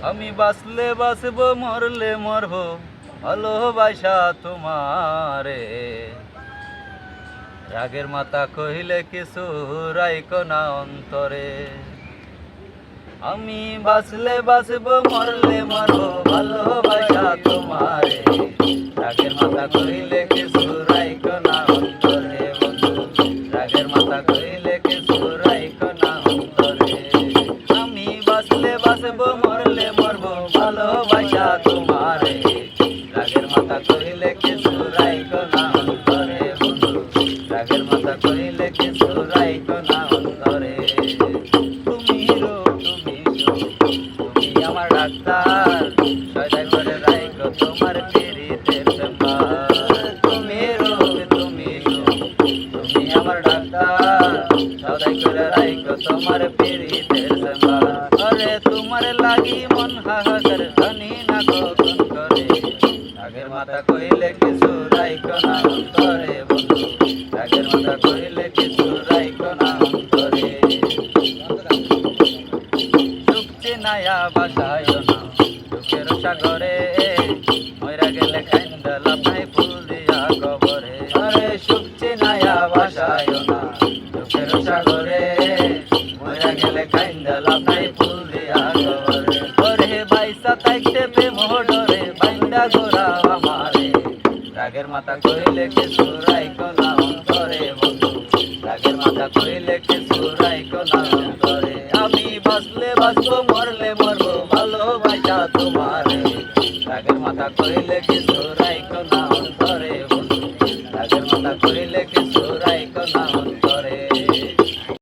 আমি বাঁচলে বাঁচব মরলে মরব ভালোবাসা তোমারে। রাগের মাথা কহিলে কিছু রাইকো না অন্তরে। আমি বাঁচলে বাঁচব মরলে মরব ভালোবাসা তোমারে। রাগের মাথা কহিলে কিছু রাইকো না অন্তরে বন্ধু। রাগের মাথা কহিলে কিছু রাইকো না অন্তরে। আমি বাঁচলে বাঁচব মরলে মরব ভালোবাসা তোমারে। রাগের মাথা কহিলে কিছু রাইকো না অন্তরে বন্ধু। রাগের মাথা কহিলে কিছু রাইকো না অন্তরে। তুমি আমার ডাক্তার সদাই করে রাইকো তোমার পিরিতের চেম্বার। তুমি আমার ডাক্তার সদাই করে রাইকো তোমার পিরিতের চেম্বার। আরে তোমার লাগি মন হাহাকার জানি না কখন করে। রাগের মাথা কইলে কিছু রাইকো না অন্তরে বন্ধু। রাগের মাথা কইলে কিছু রাইকো না অন্তরে। সুখ চিনায়া বাসায় না দুঃখের সাগরে। মইরা গেলে কান্দা লাফাই ফুল দিয়া কবরে। আরে সুখ চিনায়া বাসায় না দুঃখের সাগরে। মইরা গেলে কান্দা লাফাই ফুল দিয়া কবরে। ওরে বাইসা তাইতে প্রেম ডরে বাইন্দা গোরা আমারে। রাগের মাথা কইলে কিছু রাইকো না অন্তরে বন্ধু। রাগের মাথা কইলে কিছু রাইকো না।